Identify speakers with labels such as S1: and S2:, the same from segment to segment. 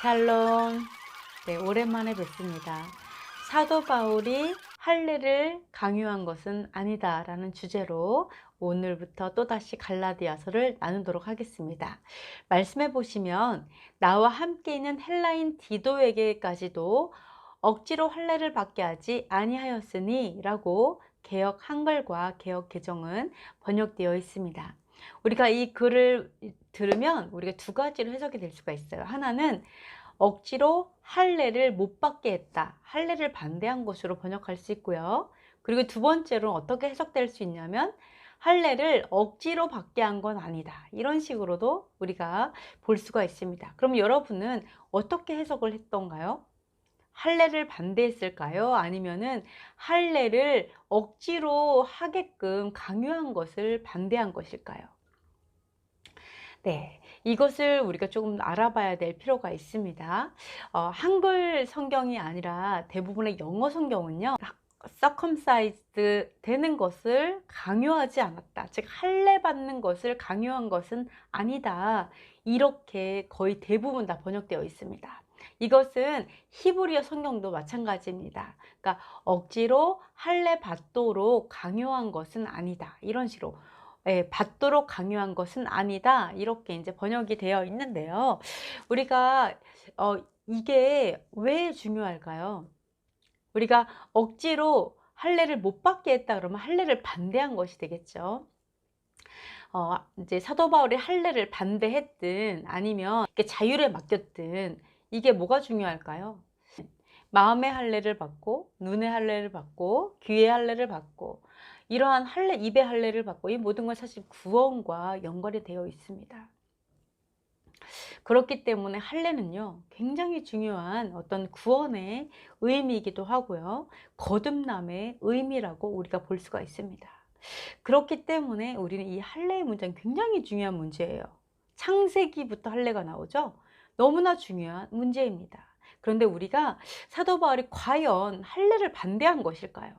S1: 샬롬. 네, 오랜만에 뵙습니다. 사도 바울이 할례를 강요한 것은 아니다 라는 주제로 오늘부터 또다시 갈라디아서를 나누도록 하겠습니다. 말씀해 보시면 나와 함께 있는 헬라인 디도에게까지도 억지로 할례를 받게 하지 아니하였으니 라고 개역 한글과 개역 개정은 번역되어 있습니다. 우리가 이 글을 들으면 우리가 두 가지로 해석이 될 수가 있어요. 하나는 억지로 할례를 못 받게 했다, 할례를 반대한 것으로 번역할 수 있고요. 그리고 두 번째로는 어떻게 해석될 수 있냐면 할례를 억지로 받게 한 건 아니다, 이런 식으로도 우리가 볼 수가 있습니다. 그럼 여러분은 어떻게 해석을 했던가요? 할례를 반대했을까요? 아니면은 할례를 억지로 하게끔 강요한 것을 반대한 것일까요? 네, 이것을 우리가 조금 알아봐야 될 필요가 있습니다. 한글 성경이 아니라 대부분의 영어 성경은요, circumcised 되는 것을 강요하지 않았다, 즉 할례 받는 것을 강요한 것은 아니다, 이렇게 거의 대부분 다 번역되어 있습니다. 이것은 히브리어 성경도 마찬가지입니다. 그러니까 억지로 할례 받도록 강요한 것은 아니다, 이런 식으로 받도록 강요한 것은 아니다, 이렇게 이제 번역이 되어 있는데요. 우리가 이게 왜 중요할까요? 우리가 억지로 할례를 못 받게 했다 그러면 할례를 반대한 것이 되겠죠. 이제 사도 바울이 할례를 반대했든 아니면 이렇게 자율에 맡겼든 이게 뭐가 중요할까요? 마음의 할례를 받고, 눈의 할례를 받고, 귀의 할례를 받고, 이러한 할례, 입의 할례를 받고, 이 모든 건 사실 구원과 연관이 되어 있습니다. 그렇기 때문에 할례는요, 굉장히 중요한 어떤 구원의 의미이기도 하고요, 거듭남의 의미라고 우리가 볼 수가 있습니다. 그렇기 때문에 우리는 이 할례의 문제는 굉장히 중요한 문제예요. 창세기부터 할례가 나오죠. 너무나 중요한 문제입니다. 그런데 우리가 사도 바울이 과연 할례를 반대한 것일까요?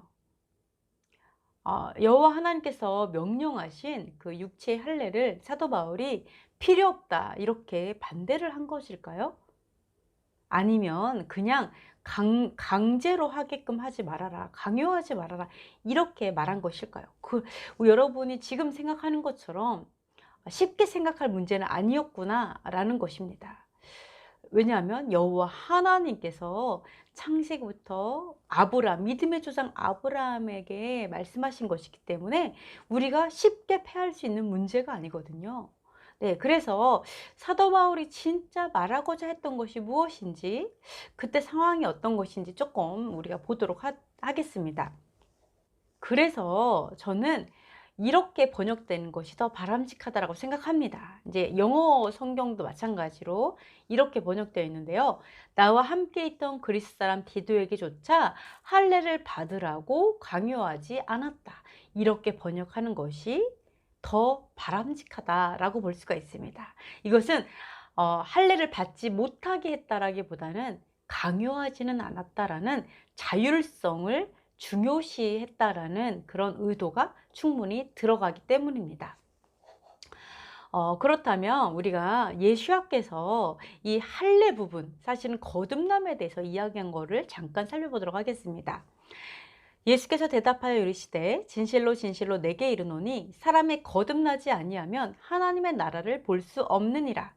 S1: 여호와 하나님께서 명령하신 그 육체의 할례를 사도 바울이 필요 없다, 이렇게 반대를 한 것일까요? 아니면 그냥 강제로 하게끔 하지 말아라, 강요하지 말아라, 이렇게 말한 것일까요? 여러분이 지금 생각하는 것처럼 쉽게 생각할 문제는 아니었구나 라는 것입니다. 왜냐하면 여호와 하나님께서 창세기부터 믿음의 조상 아브라함에게 말씀하신 것이기 때문에 우리가 쉽게 패할 수 있는 문제가 아니거든요. 네, 그래서 사도 바울이 진짜 말하고자 했던 것이 무엇인지, 그때 상황이 어떤 것인지 조금 우리가 보도록 하겠습니다. 그래서 저는 이렇게 번역되는 것이 더 바람직하다고 생각합니다. 이제 영어 성경도 마찬가지로 이렇게 번역되어 있는데요. 나와 함께 있던 그리스 사람 디도에게조차 할례를 받으라고 강요하지 않았다, 이렇게 번역하는 것이 더 바람직하다라고 볼 수가 있습니다. 이것은 할례를 받지 못하게 했다라기보다는 강요하지는 않았다라는 자율성을 중요시했다라는 그런 의도가 충분히 들어가기 때문입니다. 그렇다면 우리가 예수님께서 이 할례 부분, 사실은 거듭남에 대해서 이야기한 것을 잠깐 살펴보도록 하겠습니다. 예수께서 대답하여 이르시되 진실로 진실로 내게 이르노니 사람이 거듭나지 아니하면 하나님의 나라를 볼 수 없느니라.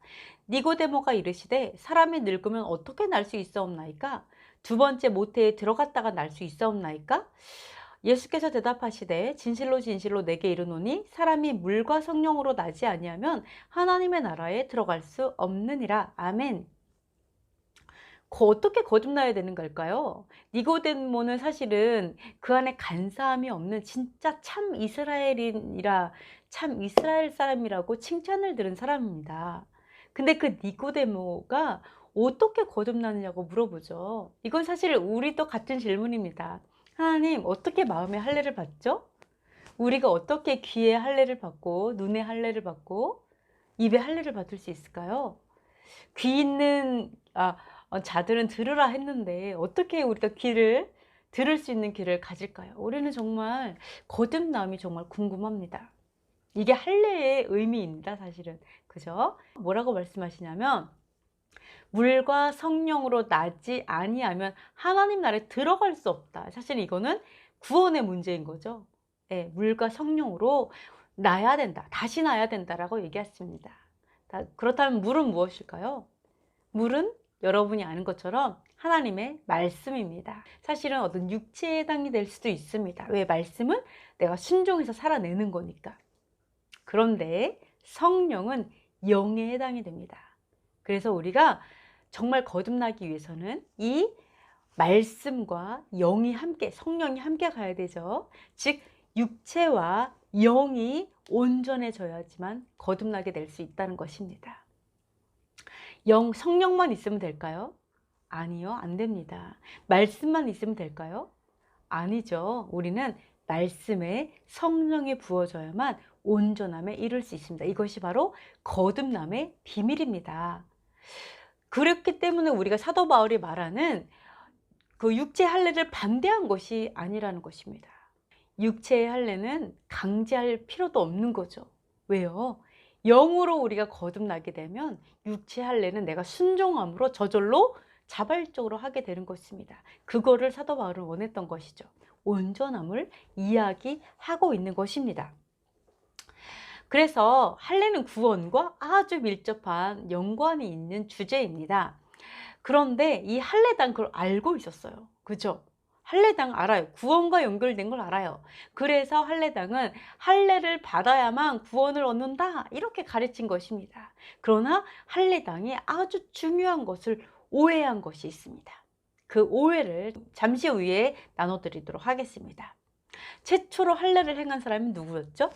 S1: 니고데모가 이르시되 사람이 늙으면 어떻게 날 수 있사옵나이까? 두 번째 모태에 들어갔다가 날 수 있사옵나이까? 예수께서 대답하시되 진실로 진실로 내게 이르노니 사람이 물과 성령으로 나지 아니하면 하나님의 나라에 들어갈 수 없느니라. 아멘. 어떻게 거듭나야 되는 걸까요? 니고데모는 사실은 그 안에 간사함이 없는 진짜 참 이스라엘인이라, 참 이스라엘 사람이라고 칭찬을 들은 사람입니다. 근데 그 니고데모가 어떻게 거듭나느냐고 물어보죠. 이건 사실 우리도 같은 질문입니다. 하나님, 어떻게 마음의 할례를 받죠? 우리가 어떻게 귀의 할례를 받고 눈의 할례를 받고 입의 할례를 받을 수 있을까요? 귀 있는 자들은 들으라 했는데 어떻게 우리가 들을 수 있는 귀를 가질까요? 우리는 정말 거듭남이 정말 궁금합니다. 이게 할례의 의미입니다, 사실은. 그죠? 뭐라고 말씀하시냐면 물과 성령으로 나지 아니하면 하나님 나라에 들어갈 수 없다. 사실 이거는 구원의 문제인 거죠. 예, 물과 성령으로 나야 된다. 다시 나야 된다라고 얘기했습니다. 그렇다면 물은 무엇일까요? 물은 여러분이 아는 것처럼 하나님의 말씀입니다. 사실은 어떤 육체에 해당이 될 수도 있습니다. 왜? 말씀은 내가 순종해서 살아내는 거니까. 그런데 성령은 영에 해당이 됩니다. 그래서 우리가 정말 거듭나기 위해서는 이 말씀과 영이 함께, 성령이 함께 가야 되죠. 즉 육체와 영이 온전해져야지만 거듭나게 될 수 있다는 것입니다. 성령만 있으면 될까요? 아니요, 안 됩니다. 말씀만 있으면 될까요? 아니죠. 우리는 말씀에 성령이 부어져야만 온전함에 이룰 수 있습니다. 이것이 바로 거듭남의 비밀입니다. 그렇기 때문에 우리가 사도 바울이 말하는 그 육체의 할례를 반대한 것이 아니라는 것입니다. 육체의 할례는 강제할 필요도 없는 거죠. 왜요? 영으로 우리가 거듭나게 되면 육체 할례는 내가 순종함으로 저절로 자발적으로 하게 되는 것입니다. 그거를 사도 바울은 원했던 것이죠. 온전함을 이야기하고 있는 것입니다. 그래서 할례는 구원과 아주 밀접한 연관이 있는 주제입니다. 그런데 이 할례당 그걸 알고 있었어요. 그죠? 할례당 알아요. 구원과 연결된 걸 알아요. 그래서 할례당은 할례를 받아야만 구원을 얻는다 이렇게 가르친 것입니다. 그러나 할례당이 아주 중요한 것을 오해한 것이 있습니다. 그 오해를 잠시 후에 나눠드리도록 하겠습니다. 최초로 할례를 행한 사람이 누구였죠?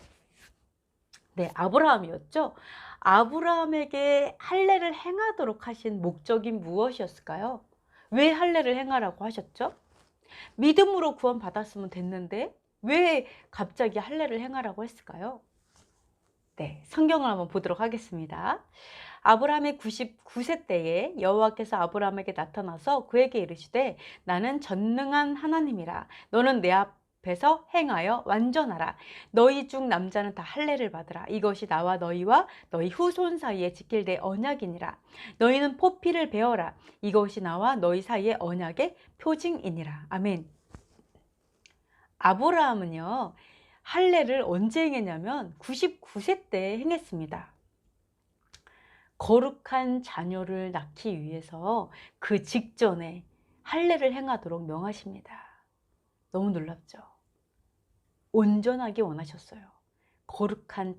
S1: 네, 아브라함이었죠. 아브라함에게 할례를 행하도록 하신 목적이 무엇이었을까요? 왜 할례를 행하라고 하셨죠? 믿음으로 구원받았으면 됐는데 왜 갑자기 할례를 행하라고 했을까요? 네, 성경을 한번 보도록 하겠습니다. 아브라함의 99세 때에 여호와께서 아브라함에게 나타나서 그에게 이르시되 나는 전능한 하나님이라. 너는 내 앞에서 행하여 완전하라. 너희 중 남자는 다 할례를 받으라. 이것이 나와 너희와 너희 후손 사이에 지킬 내 언약이니라. 너희는 포피를 베어라. 이것이 나와 너희 사이의 언약의 표징이니라. 아멘. 아브라함은요, 할례를 언제 행했냐면 99세 때 행했습니다. 거룩한 자녀를 낳기 위해서 그 직전에 할례를 행하도록 명하십니다. 너무 놀랍죠? 온전하게 원하셨어요. 거룩한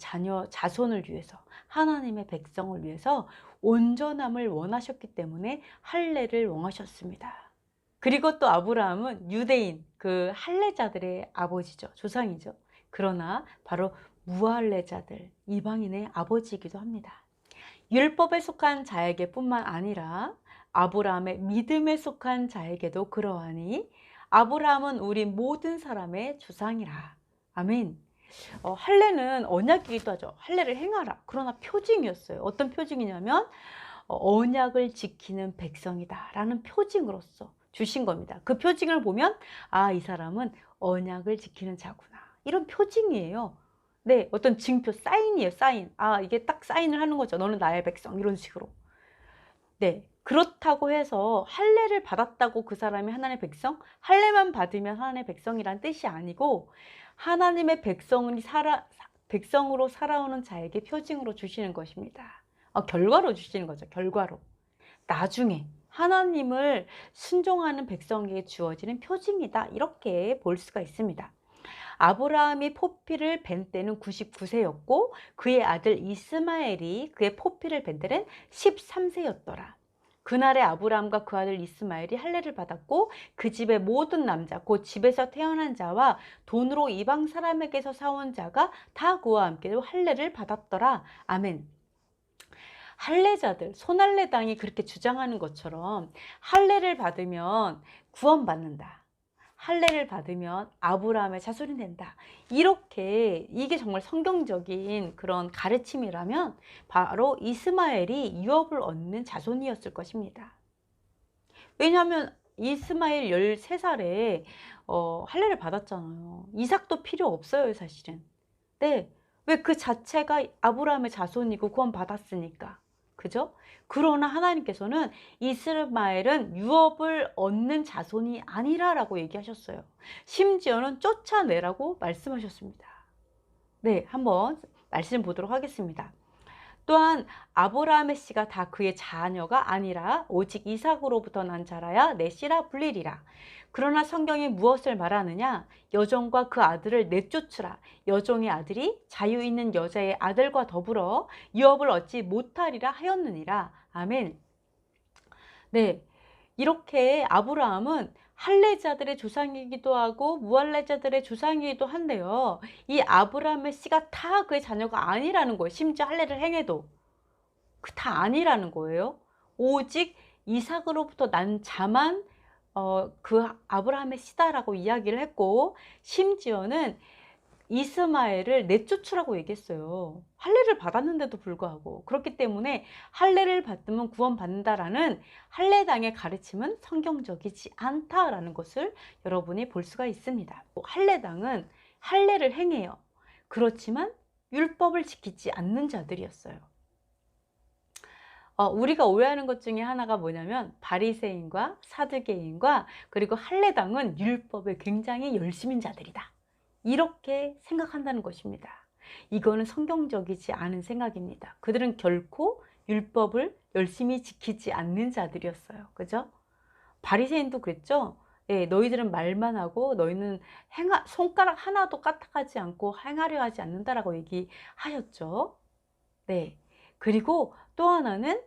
S1: 자손을 위해서, 하나님의 백성을 위해서 온전함을 원하셨기 때문에 할례를 원하셨습니다. 그리고 또 아브라함은 유대인, 그 할례자들의 아버지죠. 조상이죠. 그러나 바로 무할례자들, 이방인의 아버지이기도 합니다. 율법에 속한 자에게 뿐만 아니라 아브라함의 믿음에 속한 자에게도 그러하니 아브라함은 우리 모든 사람의 조상이라. 아멘. 할례는 언약이기도 하죠. 할례를 행하라. 그러나 표징이었어요. 어떤 표징이냐면 언약을 지키는 백성이다 라는 표징으로서 주신 겁니다. 그 표징을 보면 이 사람은 언약을 지키는 자구나. 이런 표징이에요. 네, 어떤 증표, 사인이에요, 사인. 이게 딱 사인을 하는 거죠. 너는 나의 백성, 이런 식으로. 네, 그렇다고 해서 할례를 받았다고 그 사람이 하나님의 백성? 할례만 받으면 하나님의 백성이란 뜻이 아니고 하나님의 백성으로 살아오는 자에게 표징으로 주시는 것입니다. 결과로 주시는 거죠, 결과로. 나중에 하나님을 순종하는 백성에게 주어지는 표징이다. 이렇게 볼 수가 있습니다. 아브라함이 포피를 벤 때는 99세였고 그의 아들 이스마엘이 그의 포피를 벤 때는 13세였더라. 그날에 아브라함과 그 아들 이스마엘이 할례를 받았고 그 집의 모든 남자 곧 집에서 태어난 자와 돈으로 이방 사람에게서 사온 자가 다 그와 함께 할례를 받았더라. 아멘. 할례자들, 손할례당이 그렇게 주장하는 것처럼 할례를 받으면 구원받는다. 할례를 받으면 아브라함의 자손이 된다. 이렇게 이게 정말 성경적인 그런 가르침이라면 바로 이스마엘이 유업을 얻는 자손이었을 것입니다. 왜냐하면 이스마엘 13살에 할례를 받았잖아요. 이삭도 필요 없어요, 사실은. 네, 왜 그 자체가 아브라함의 자손이고 구원 받았으니까. 그죠? 그러나 하나님께서는 이스마엘은 유업을 얻는 자손이 아니라라고 얘기하셨어요. 심지어는 쫓아내라고 말씀하셨습니다. 네, 한번 말씀 보도록 하겠습니다. 또한 아브라함의 씨가 다 그의 자녀가 아니라 오직 이삭으로부터 난 자라야 내 씨라 불리리라. 그러나 성경이 무엇을 말하느냐? 여종과 그 아들을 내쫓으라. 여종의 아들이 자유 있는 여자의 아들과 더불어 유업을 얻지 못하리라 하였느니라. 아멘. 네, 이렇게 아브라함은 할례자들의 조상이기도 하고 무할례자들의 조상이기도 한데요. 이 아브라함의 씨가 다 그의 자녀가 아니라는 거예요. 심지어 할례를 행해도 그 다 아니라는 거예요. 오직 이삭으로부터 난 자만 그 아브라함의 씨다라고 이야기를 했고, 심지어는 이스마엘을 내쫓으라고 얘기했어요. 할례를 받았는데도 불구하고. 그렇기 때문에 할례를 받으면 구원받는다라는 할례당의 가르침은 성경적이지 않다라는 것을 여러분이 볼 수가 있습니다. 할례당은 할례를 행해요. 그렇지만 율법을 지키지 않는 자들이었어요. 우리가 오해하는 것 중에 하나가 뭐냐면 바리새인과 사두개인과 그리고 할례당은 율법에 굉장히 열심인 자들이다, 이렇게 생각한다는 것입니다. 이거는 성경적이지 않은 생각입니다. 그들은 결코 율법을 열심히 지키지 않는 자들이었어요. 그죠? 바리새인도 그랬죠? 예, 너희들은 말만 하고 너희는 손가락 하나도 까딱하지 않고 행하려 하지 않는다라고 얘기하셨죠. 네. 그리고 또 하나는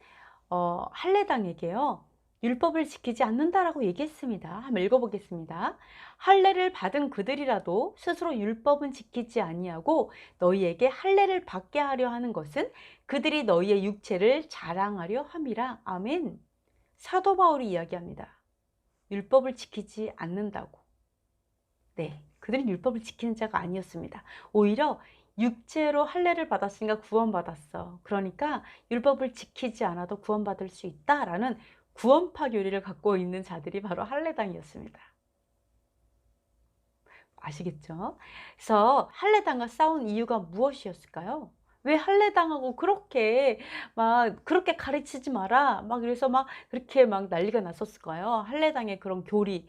S1: 할례당에게요, 율법을 지키지 않는다라고 얘기했습니다. 한번 읽어보겠습니다. 할례를 받은 그들이라도 스스로 율법은 지키지 아니하고 너희에게 할례를 받게 하려 하는 것은 그들이 너희의 육체를 자랑하려 함이라. 아멘. 사도 바울이 이야기합니다. 율법을 지키지 않는다고. 네, 그들은 율법을 지키는 자가 아니었습니다. 오히려 육체로 할례를 받았으니까 구원받았어. 그러니까 율법을 지키지 않아도 구원받을 수 있다라는 구원파 교리를 갖고 있는 자들이 바로 할례당이었습니다. 아시겠죠? 그래서 할례당과 싸운 이유가 무엇이었을까요? 왜 할례당하고 그렇게 가르치지 마라 막 그래서 막 그렇게 막 난리가 났었을까요? 할례당의 그런 교리,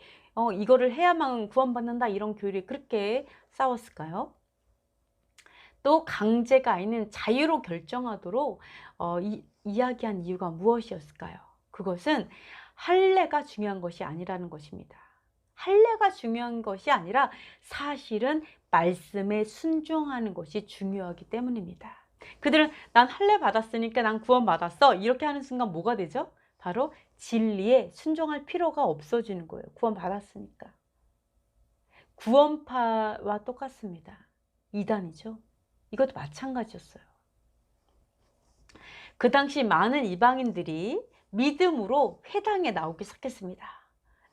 S1: 이거를 해야만 구원받는다, 이런 교리 그렇게 싸웠을까요? 또 강제가 아닌 자유로 결정하도록 이야기한 이유가 무엇이었을까요? 그것은 할례가 중요한 것이 아니라는 것입니다. 할례가 중요한 것이 아니라 사실은 말씀에 순종하는 것이 중요하기 때문입니다. 그들은 난 할례 받았으니까 난 구원 받았어, 이렇게 하는 순간 뭐가 되죠? 바로 진리에 순종할 필요가 없어지는 거예요. 구원 받았으니까. 구원파와 똑같습니다. 이단이죠. 이것도 마찬가지였어요. 그 당시 많은 이방인들이 믿음으로 회당에 나오기 시작했습니다.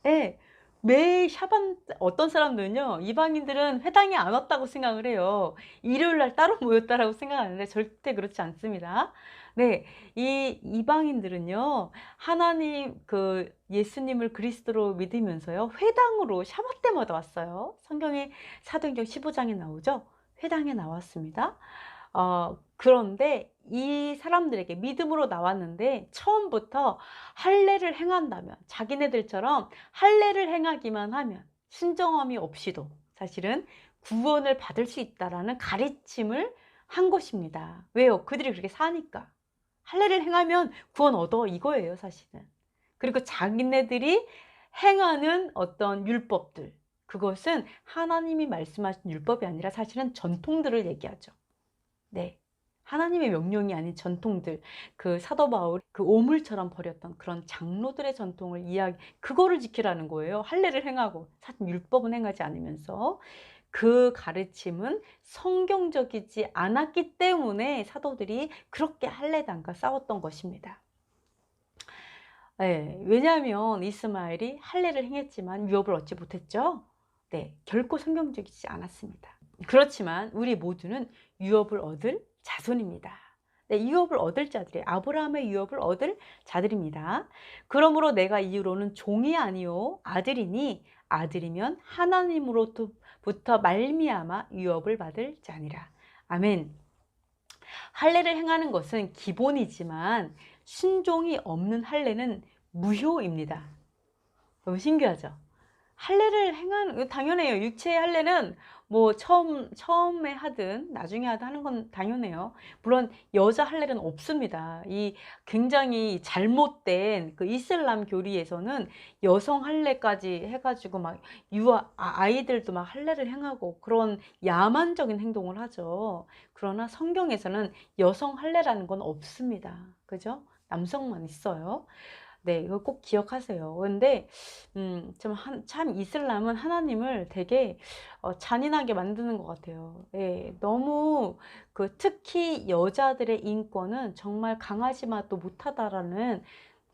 S1: 네, 매 샤반, 어떤 사람들은요, 이방인들은 회당에 안 왔다고 생각을 해요. 일요일 날 따로 모였다라고 생각하는데 절대 그렇지 않습니다. 네, 이 이방인들은요, 하나님 예수님을 그리스도로 믿으면서요, 회당으로 샤bat 때마다 왔어요. 성경에 사도행전 15장에 나오죠. 회당에 나왔습니다. 그런데 이 사람들에게 믿음으로 나왔는데 처음부터 할례를 행한다면, 자기네들처럼 할례를 행하기만 하면, 순종함이 없이도 사실은 구원을 받을 수 있다라는 가르침을 한 것입니다. 왜요? 그들이 그렇게 사니까. 할례를 행하면 구원 얻어, 이거예요 사실은. 그리고 자기네들이 행하는 어떤 율법들, 그것은 하나님이 말씀하신 율법이 아니라 사실은 전통들을 얘기하죠. 네, 하나님의 명령이 아닌 전통들, 사도 바울 오물처럼 버렸던 그런 장로들의 전통을 그거를 지키라는 거예요. 할례를 행하고 사실 율법은 행하지 않으면서. 그 가르침은 성경적이지 않았기 때문에 사도들이 그렇게 할례당과 싸웠던 것입니다. 네, 왜냐하면 이스마엘이 할례를 행했지만 유업을 얻지 못했죠. 네, 결코 성경적이지 않았습니다. 그렇지만 우리 모두는 유업을 얻을 자손입니다. 네, 유업을 얻을 자들이 아브라함의 유업을 얻을 자들입니다. 그러므로 내가 이후로는 종이 아니요 아들이니 아들이면 하나님으로부터 말미암아 유업을 받을 자니라. 아멘. 할례를 행하는 것은 기본이지만 순종이 없는 할례는 무효입니다. 너무 신기하죠? 할례를 행하는 당연해요. 육체의 할례는 뭐 처음에 하든 나중에 하든 하는 건 당연해요. 물론 여자 할례는 없습니다. 이 굉장히 잘못된 그 이슬람 교리에서는 여성 할례까지 해가지고 막 아이들도 막 할례를 행하고 그런 야만적인 행동을 하죠. 그러나 성경에서는 여성 할례라는 건 없습니다. 그죠? 남성만 있어요. 네, 이거 꼭 기억하세요. 근데 참 이슬람은 하나님을 되게 잔인하게 만드는 것 같아요. 예, 너무 특히 여자들의 인권은 정말 강아지 맛도 못하다라는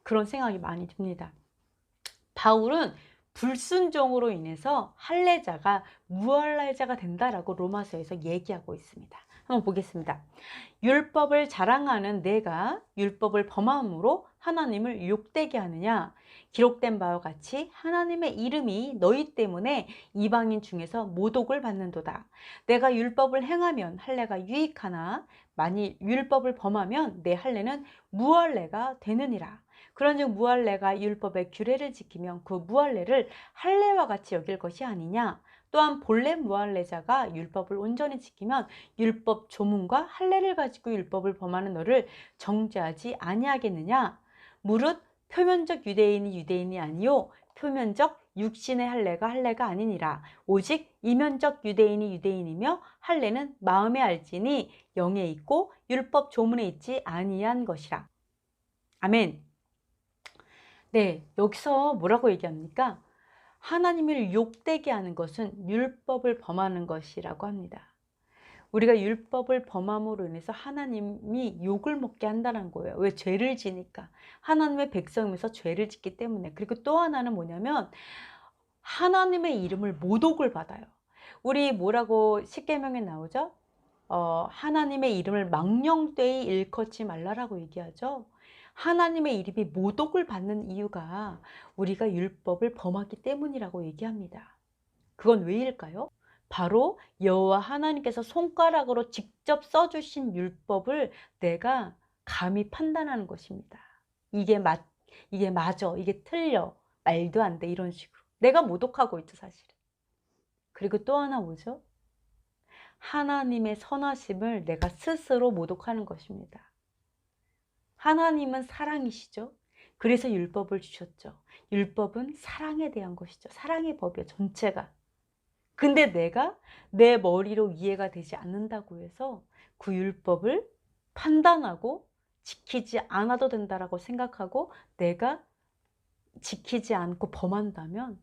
S1: 그런 생각이 많이 듭니다. 바울은 불순종으로 인해서 할례자가 무할례자가 된다라고 로마서에서 얘기하고 있습니다. 한번 보겠습니다. 율법을 자랑하는 내가 율법을 범함으로 하나님을 욕되게 하느냐? 기록된 바와 같이 하나님의 이름이 너희 때문에 이방인 중에서 모독을 받는도다. 내가 율법을 행하면 할례가 유익하나 만일 율법을 범하면 내 할례는 무할례가 되느니라. 그런즉 무할례가 율법의 규례를 지키면 그 무할례를 할례와 같이 여길 것이 아니냐? 또한 본래 무할례자가 율법을 온전히 지키면 율법 조문과 할례를 가지고 율법을 범하는 너를 정죄하지 아니하겠느냐? 무릇 표면적 유대인이 유대인이 아니요 표면적 육신의 할례가 할례가 아니니라. 오직 이면적 유대인이 유대인이며 할례는 마음에 알지니 영에 있고 율법 조문에 있지 아니한 것이라. 아멘. 네, 여기서 뭐라고 얘기합니까? 하나님을 욕되게 하는 것은 율법을 범하는 것이라고 합니다. 우리가 율법을 범함으로 인해서 하나님이 욕을 먹게 한다는 거예요. 왜? 죄를 지니까. 하나님의 백성이면서 죄를 짓기 때문에. 그리고 또 하나는 뭐냐면 하나님의 이름을 모독을 받아요. 우리 뭐라고 십계명에 나오죠? 하나님의 이름을 망령되이 일컫지 말라라고 얘기하죠. 하나님의 이름이 모독을 받는 이유가 우리가 율법을 범하기 때문이라고 얘기합니다. 그건 왜일까요? 바로 여호와 하나님께서 손가락으로 직접 써주신 율법을 내가 감히 판단하는 것입니다. 이게 맞아, 이게 틀려, 말도 안 돼, 이런 식으로 내가 모독하고 있죠, 사실은. 그리고 또 하나 뭐죠? 하나님의 선하심을 내가 스스로 모독하는 것입니다. 하나님은 사랑이시죠. 그래서 율법을 주셨죠. 율법은 사랑에 대한 것이죠. 사랑의 법이에요, 전체가. 근데 내가 내 머리로 이해가 되지 않는다고 해서 그 율법을 판단하고 지키지 않아도 된다라고 생각하고 내가 지키지 않고 범한다면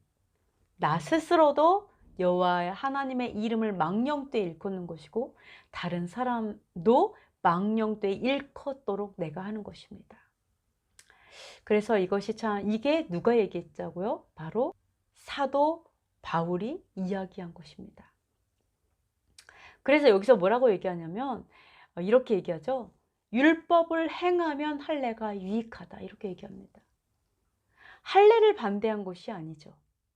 S1: 나 스스로도 여호와 하나님의 이름을 망령되이 일컫는 것이고 다른 사람도 망령되이 일컫도록 내가 하는 것입니다. 그래서 이게 누가 얘기했자고요? 바로 사도 바울이 이야기한 것입니다. 그래서 여기서 뭐라고 얘기하냐면 이렇게 얘기하죠. 율법을 행하면 할례가 유익하다, 이렇게 얘기합니다. 할례를 반대한 것이 아니죠.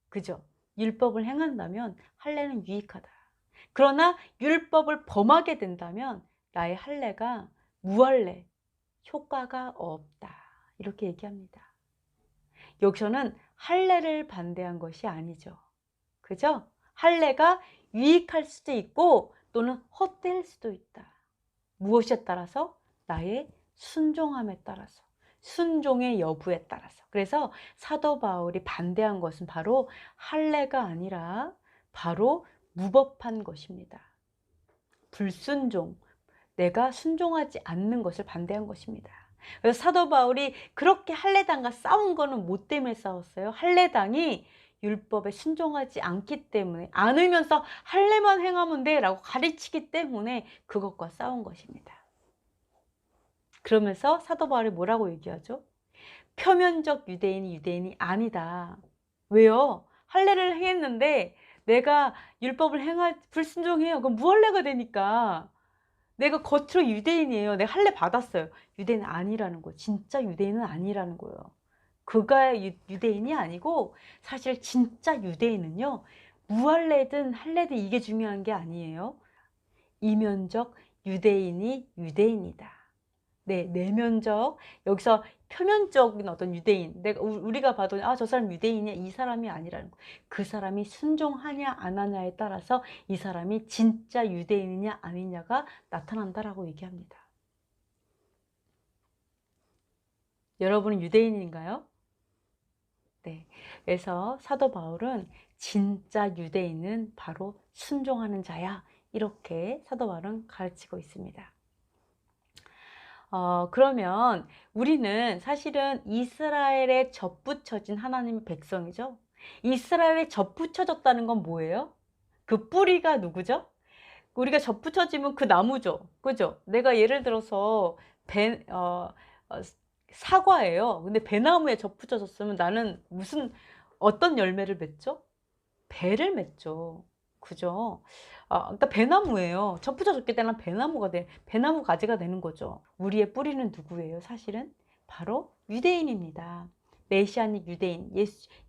S1: 그죠? 율법을 행한다면 할례는 유익하다. 그러나 율법을 범하게 된다면 나의 할례가 무할례, 효과가 없다, 이렇게 얘기합니다. 여기서는 할례를 반대한 것이 아니죠. 그죠? 할례가 유익할 수도 있고 또는 헛될 수도 있다. 무엇에 따라서? 나의 순종함에 따라서, 순종의 여부에 따라서. 그래서 사도 바울이 반대한 것은 바로 할례가 아니라 바로 무법한 것입니다. 불순종, 내가 순종하지 않는 것을 반대한 것입니다. 그래서 사도 바울이 그렇게 할례당과 싸운 거는 뭐 때문에 싸웠어요? 할례당이 율법에 순종하지 않기 때문에, 않으면서 할례만 행하면 돼 라고 가르치기 때문에 그것과 싸운 것입니다. 그러면서 사도 바울이 뭐라고 얘기하죠? 표면적 유대인이 유대인이 아니다. 왜요? 할례를 행했는데 내가 율법을 불순종해요. 그럼 무할례가 되니까. 내가 겉으로 유대인이에요. 내가 할례 받았어요. 유대인 아니라는 거예요. 진짜 유대인은 아니라는 거예요. 그가 유대인이 아니고 사실 진짜 유대인은요, 무할례든 할례든 이게 중요한 게 아니에요. 이면적 유대인이 유대인이다. 네, 내면적, 여기서 표면적인 어떤 유대인, 내가 우리가 봐도 아, 저 사람 유대인이야, 이 사람이 아니라는 거. 그 사람이 순종하냐 안 하냐에 따라서 이 사람이 진짜 유대인이냐 아니냐가 나타난다라고 얘기합니다. 여러분은 유대인인가요? 네. 그래서 사도 바울은 진짜 유대인은 바로 순종하는 자야, 이렇게 사도 바울은 가르치고 있습니다. 그러면 우리는 사실은 이스라엘에 접붙여진 하나님의 백성이죠. 이스라엘에 접붙여졌다는 건 뭐예요? 그 뿌리가 누구죠? 우리가 접붙여지면 그 나무죠. 그죠? 내가 예를 들어서 어, 사과예요. 근데 배나무에 접붙여졌으면 나는 어떤 열매를 맺죠? 배를 맺죠. 그죠? 그러니까 배나무예요. 접붙여졌기 때문에 배나무 가지가 되는 거죠. 우리의 뿌리는 누구예요? 사실은 바로 유대인입니다. 메시아닉 유대인,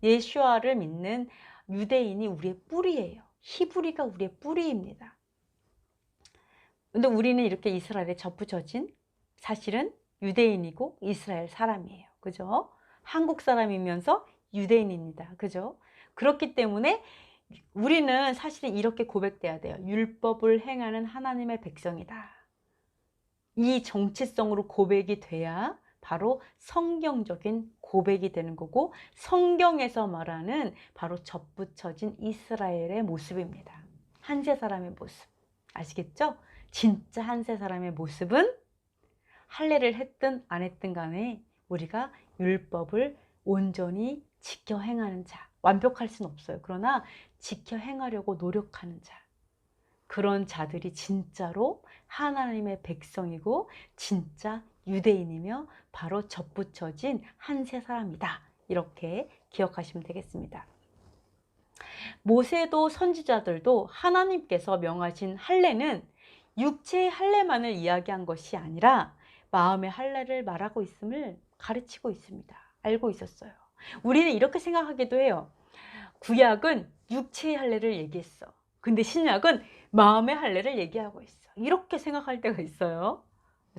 S1: 예수아를 믿는 유대인이 우리의 뿌리예요. 히브리가 우리의 뿌리입니다. 근데 우리는 이렇게 이스라엘에 접붙여진 사실은 유대인이고 이스라엘 사람이에요. 그죠? 한국 사람이면서 유대인입니다. 그죠? 그렇기 때문에 우리는 사실은 이렇게 고백돼야 돼요. 율법을 행하는 하나님의 백성이다. 이 정체성으로 고백이 돼야 바로 성경적인 고백이 되는 거고, 성경에서 말하는 바로 접붙여진 이스라엘의 모습입니다. 한세 사람의 모습. 아시겠죠? 진짜 한세 사람의 모습은 할례를 했든 안 했든 간에 우리가 율법을 온전히 지켜 행하는 자. 완벽할 수는 없어요. 그러나 지켜 행하려고 노력하는 자. 그런 자들이 진짜로 하나님의 백성이고 진짜 유대인이며 바로 접붙여진 한세 사람이다. 이렇게 기억하시면 되겠습니다. 모세도 선지자들도 하나님께서 명하신 할례는 육체의 할례만을 이야기한 것이 아니라 마음의 할례를 말하고 있음을 가르치고 있습니다. 알고 있었어요. 우리는 이렇게 생각하기도 해요. 구약은 육체의 할례를 얘기했어. 근데 신약은 마음의 할례를 얘기하고 있어. 이렇게 생각할 때가 있어요.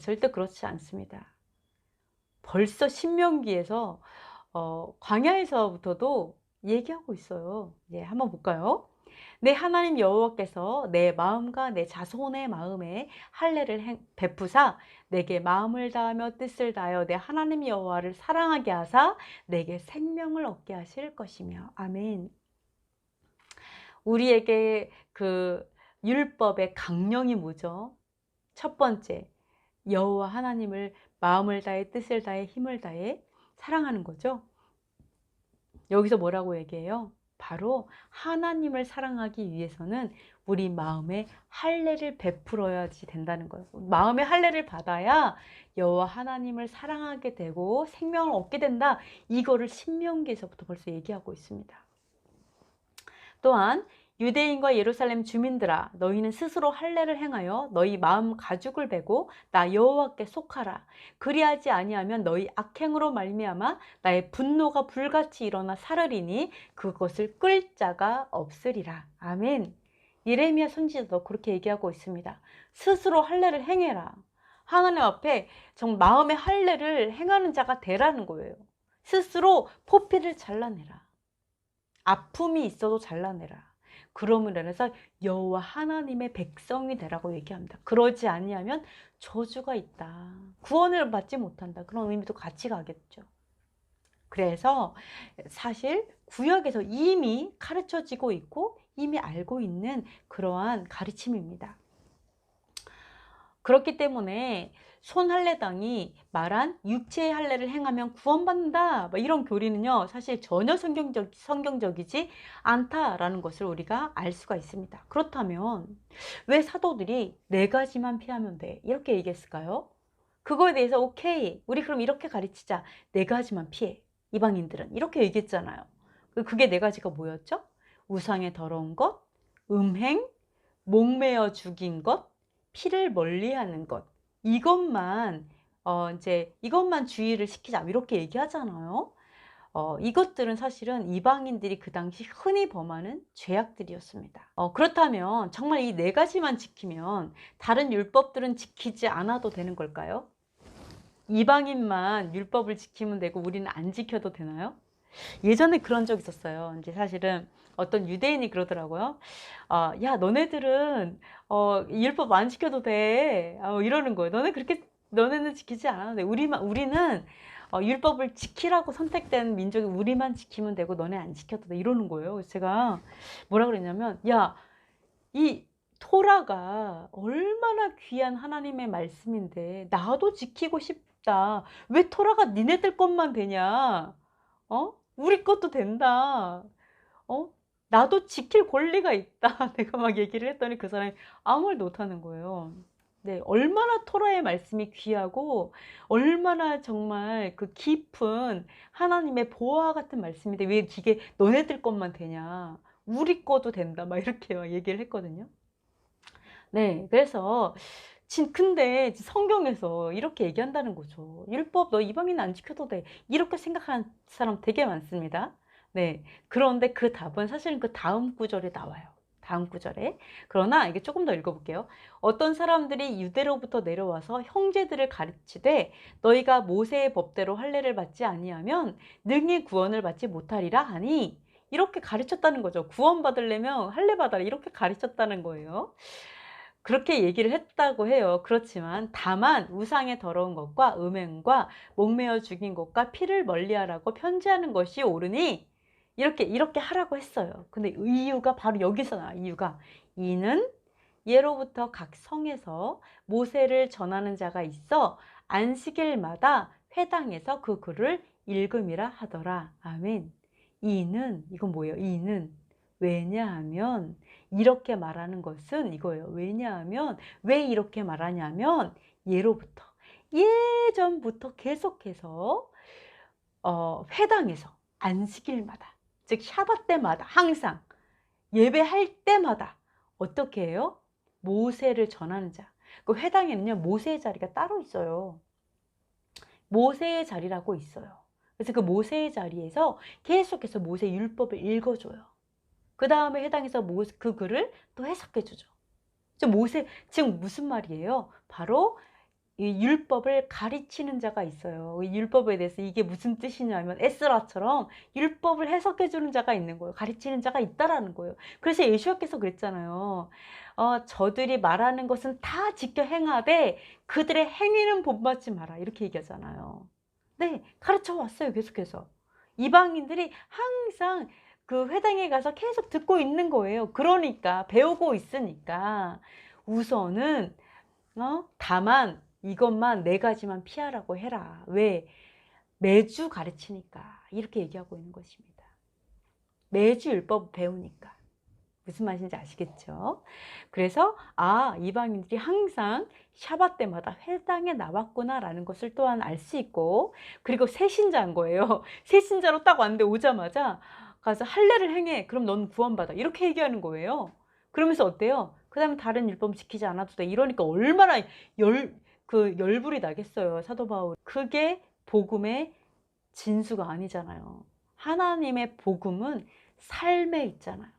S1: 절대 그렇지 않습니다. 벌써 신명기에서 광야에서부터도 얘기하고 있어요. 이제 한번 볼까요? 내 하나님 여호와께서 내 마음과 내 자손의 마음에 할례를 베푸사 내게 마음을 다하며 뜻을 다하여 내 하나님 여호와를 사랑하게 하사 내게 생명을 얻게 하실 것이며. 아멘. 우리에게 그 율법의 강령이 뭐죠? 첫 번째, 여호와 하나님을 마음을 다해 뜻을 다해 힘을 다해 사랑하는 거죠. 여기서 뭐라고 얘기해요? 바로 하나님을 사랑하기 위해서는 우리 마음에 할례를 베풀어야지 된다는 거예요. 마음의 할례를 받아야 여호와 하나님을 사랑하게 되고 생명을 얻게 된다. 이거를 신명기에서부터 벌써 얘기하고 있습니다. 또한 유대인과 예루살렘 주민들아, 너희는 스스로 할례를 행하여 너희 마음 가죽을 베고 나 여호와께 속하라. 그리하지 아니하면 너희 악행으로 말미암아 나의 분노가 불같이 일어나 사르리니 그것을 끌 자가 없으리라. 아멘. 예레미야 선지자도 그렇게 얘기하고 있습니다. 스스로 할례를 행해라. 하나님 앞에 정말 마음의 할례를 행하는 자가 되라는 거예요. 스스로 포피를 잘라내라. 아픔이 있어도 잘라내라. 그러므로 인해서 여호와 하나님의 백성이 되라고 얘기합니다. 그러지 아니하면 저주가 있다. 구원을 받지 못한다. 그런 의미도 같이 가겠죠. 그래서 사실 구약에서 이미 가르쳐지고 있고 이미 알고 있는 그러한 가르침입니다. 그렇기 때문에 손할례당이 말한 육체의 할례를 행하면 구원받는다, 이런 교리는요 사실 전혀 성경적이지 않다라는 것을 우리가 알 수가 있습니다. 그렇다면 왜 사도들이 4가지만 피하면 돼 이렇게 얘기했을까요? 그거에 대해서 오케이, 우리 그럼 이렇게 가르치자. 4가지만 피해. 이방인들은 이렇게 얘기했잖아요. 그게 4가지가 뭐였죠? 우상의 더러운 것, 음행, 목매어 죽인 것, 피를 멀리하는 것. 이것만 이것만 주의를 시키자 이렇게 얘기하잖아요. 이것들은 사실은 이방인들이 그 당시 흔히 범하는 죄악들이었습니다. 그렇다면 정말 이 4가지만 지키면 다른 율법들은 지키지 않아도 되는 걸까요? 이방인만 율법을 지키면 되고 우리는 안 지켜도 되나요? 예전에 그런 적 있었어요. 이제 사실은 어떤 유대인이 그러더라고요. 야, 너네들은 율법 안 지켜도 돼. 이러는 거예요. 너네는 지키지 않아도 돼. 우리는 율법을 지키라고 선택된 민족이 우리만 지키면 되고 너네 안 지켜도 돼. 이러는 거예요. 그래서 제가 뭐라 그랬냐면, 야, 이 토라가 얼마나 귀한 하나님의 말씀인데 나도 지키고 싶다. 왜 토라가 니네들 것만 되냐? 우리 것도 된다. 어? 나도 지킬 권리가 있다. 내가 막 얘기를 했더니 그 사람이 아무 말도 못하는 거예요. 네, 얼마나 토라의 말씀이 귀하고 얼마나 정말 그 깊은 하나님의 보화 같은 말씀인데 왜 이게 너네들 것만 되냐? 우리 거도 된다. 막 이렇게 막 얘기를 했거든요. 네, 그래서 근데 성경에서 이렇게 얘기한다는 거죠. 율법 너 이방인 안 지켜도 돼. 이렇게 생각하는 사람 되게 많습니다. 네, 그런데 그 답은 사실은 그 다음 구절에 나와요. 다음 구절에. 그러나 이게 조금 더 읽어볼게요. 어떤 사람들이 유대로부터 내려와서 형제들을 가르치되 너희가 모세의 법대로 할례를 받지 아니하면 능히 구원을 받지 못하리라 하니 이렇게 가르쳤다는 거죠. 구원받으려면 할례 받아라 이렇게 가르쳤다는 거예요. 그렇게 얘기를 했다고 해요. 그렇지만 다만 우상의 더러운 것과 음행과 목매어 죽인 것과 피를 멀리하라고 편지하는 것이 옳으니 이렇게 하라고 했어요. 근데 이유가 바로 여기서 나와. 이는 예로부터 각 성에서 모세를 전하는 자가 있어 안식일마다 회당에서 그 글을 읽음이라 하더라. 아멘. 이건 뭐예요? 왜냐하면 이렇게 말하는 것은 이거예요. 왜냐하면 왜 이렇게 말하냐면 예로부터 예전부터 계속해서 회당에서 안식일마다 즉 샤밧 때마다 항상 예배할 때마다 어떻게 해요? 모세를 전하는 자. 그 회당에는요 모세의 자리가 따로 있어요. 모세의 자리라고 있어요. 그래서 그 모세의 자리에서 계속해서 모세 율법을 읽어줘요. 그 다음에 해당해서 그 글을 또 해석해 주죠. 지금 무슨 말이에요? 바로 이 율법을 가르치는 자가 있어요. 이 율법에 대해서 이게 무슨 뜻이냐면 에스라처럼 율법을 해석해 주는 자가 있는 거예요. 가르치는 자가 있다라는 거예요. 그래서 예수님께서 그랬잖아요. 저들이 말하는 것은 다 지켜 행하되 그들의 행위는 본받지 마라. 이렇게 얘기하잖아요. 네, 가르쳐 왔어요. 계속해서. 이방인들이 항상 그 회당에 가서 계속 듣고 있는 거예요. 그러니까 배우고 있으니까 우선은 다만 이것만 네 가지만 피하라고 해라. 왜? 매주 가르치니까 이렇게 얘기하고 있는 것입니다. 매주 율법 배우니까. 무슨 말인지 아시겠죠? 그래서 이방인들이 항상 샤밧 때마다 회당에 나왔구나라는 것을 또한 알 수 있고, 그리고 새신자인 거예요. 새신자로 딱 왔는데 오자마자 가서 할례를 행해. 그럼 넌 구원받아. 이렇게 얘기하는 거예요. 그러면서 어때요? 그 다음에 다른 율법 지키지 않아도 돼. 이러니까 얼마나 열불이 나겠어요. 사도 바울. 그게 복음의 진수가 아니잖아요. 하나님의 복음은 삶에 있잖아요.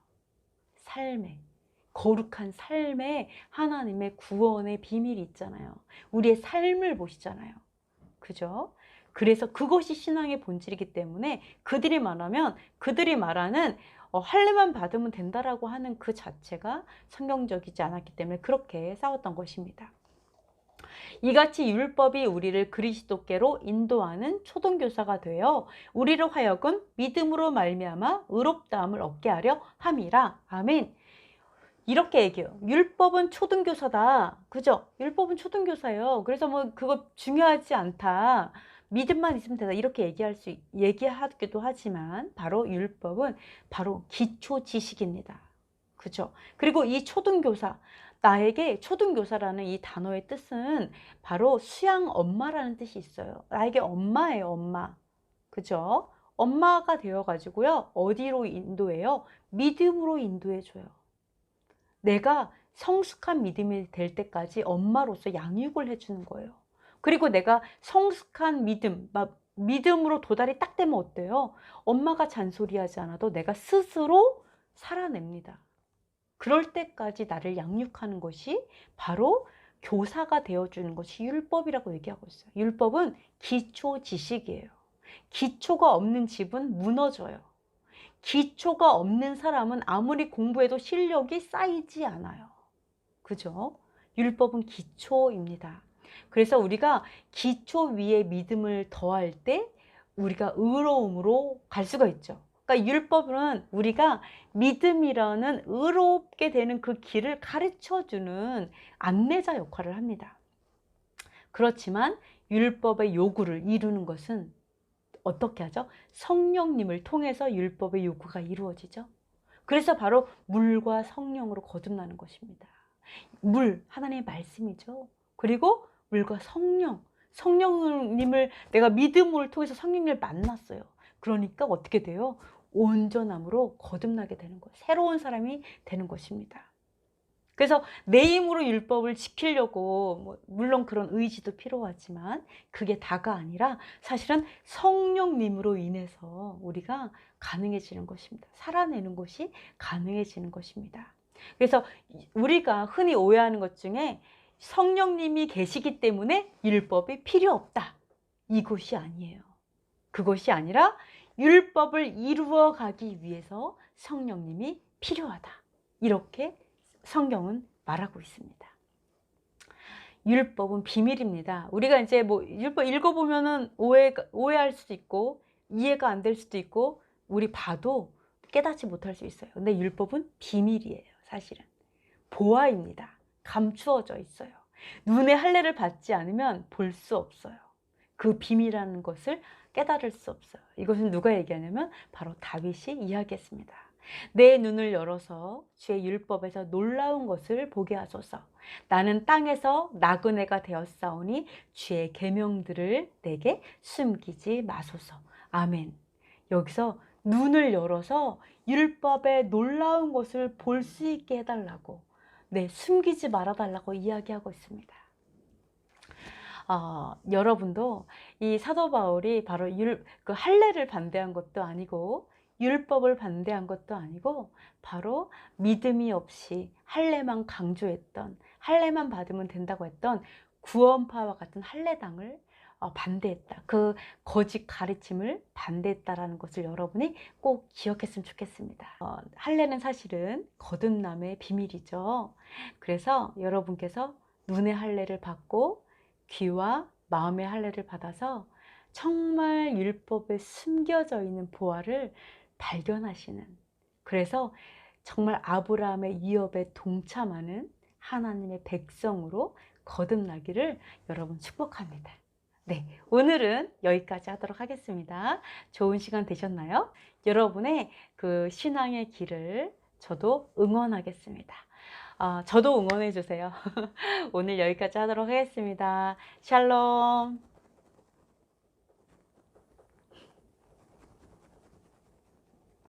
S1: 거룩한 삶에 하나님의 구원의 비밀이 있잖아요. 우리의 삶을 보시잖아요. 그죠? 그래서 그것이 신앙의 본질이기 때문에 그들이 말하는 할례만 받으면 된다라고 하는 그 자체가 성경적이지 않았기 때문에 그렇게 싸웠던 것입니다. 이같이 율법이 우리를 그리스도께로 인도하는 초등교사가 되어 우리로 하여금 믿음으로 말미암아 의롭다함을 얻게 하려 함이라. 아멘. 이렇게 얘기해요. 율법은 초등교사다. 그죠? 율법은 초등교사예요. 그래서 뭐 그거 중요하지 않다. 믿음만 있으면 되다. 이렇게 얘기하기도 하지만 바로 율법은 바로 기초 지식입니다. 그죠? 그리고 이 초등교사, 나에게 초등교사라는 이 단어의 뜻은 바로 수양 엄마라는 뜻이 있어요. 나에게 엄마예요, 엄마. 그죠? 엄마가 되어가지고요. 어디로 인도해요? 믿음으로 인도해줘요. 내가 성숙한 믿음이 될 때까지 엄마로서 양육을 해주는 거예요. 그리고 내가 성숙한 믿음으로 도달이 딱 되면 어때요? 엄마가 잔소리하지 않아도 내가 스스로 살아냅니다. 그럴 때까지 나를 양육하는 것이 바로 교사가 되어주는 것이 율법이라고 얘기하고 있어요. 율법은 기초 지식이에요. 기초가 없는 집은 무너져요. 기초가 없는 사람은 아무리 공부해도 실력이 쌓이지 않아요. 그죠? 율법은 기초입니다. 그래서 우리가 기초 위에 믿음을 더할 때 우리가 의로움으로 갈 수가 있죠. 그러니까 율법은 우리가 믿음이라는 의롭게 되는 그 길을 가르쳐주는 안내자 역할을 합니다. 그렇지만 율법의 요구를 이루는 것은 어떻게 하죠? 성령님을 통해서 율법의 요구가 이루어지죠. 그래서 바로 물과 성령으로 거듭나는 것입니다. 물, 하나님의 말씀이죠. 그리고 물과 성령, 성령님을 내가 믿음을 통해서 성령님을 만났어요. 그러니까 어떻게 돼요? 온전함으로 거듭나게 되는 거예요. 새로운 사람이 되는 것입니다. 그래서 내 힘으로 율법을 지키려고 물론 그런 의지도 필요하지만 그게 다가 아니라 사실은 성령님으로 인해서 우리가 가능해지는 것입니다. 살아내는 것이 가능해지는 것입니다. 그래서 우리가 흔히 오해하는 것 중에 성령님이 계시기 때문에 율법이 필요 없다. 이것이 아니에요. 그것이 아니라 율법을 이루어 가기 위해서 성령님이 필요하다. 이렇게 성경은 말하고 있습니다. 율법은 비밀입니다. 우리가 이제 율법 읽어보면은 오해할 수도 있고 이해가 안 될 수도 있고 우리 봐도 깨닫지 못할 수 있어요. 근데 율법은 비밀이에요. 사실은 보아입니다. 감추어져 있어요. 눈의 할례를 받지 않으면 볼 수 없어요. 그 비밀이라는 것을 깨달을 수 없어요. 이것은 누가 얘기하냐면 바로 다윗이 이야기했습니다. 내 눈을 열어서 주의 율법에서 놀라운 것을 보게 하소서. 나는 땅에서 나그네가 되었사오니 주의 계명들을 내게 숨기지 마소서. 아멘. 여기서 눈을 열어서 율법의 놀라운 것을 볼 수 있게 해달라고, 숨기지 말아달라고 이야기하고 있습니다. 여러분도 이 사도 바울이 바로 그 할례를 반대한 것도 아니고 율법을 반대한 것도 아니고 바로 믿음이 없이 할례만 강조했던, 할례만 받으면 된다고 했던 구원파와 같은 할례당을 반대했다. 그 거짓 가르침을 반대했다라는 것을 여러분이 꼭 기억했으면 좋겠습니다. 할례는 사실은 거듭남의 비밀이죠. 그래서 여러분께서 눈의 할례를 받고 귀와 마음의 할례를 받아서 정말 율법에 숨겨져 있는 보화를 발견하시는, 그래서 정말 아브라함의 위업에 동참하는 하나님의 백성으로 거듭나기를 여러분 축복합니다. 오늘은 여기까지 하도록 하겠습니다. 좋은 시간 되셨나요? 여러분의 그 신앙의 길을 저도 응원하겠습니다. 저도 응원해 주세요. 오늘 여기까지 하도록 하겠습니다. 샬롬.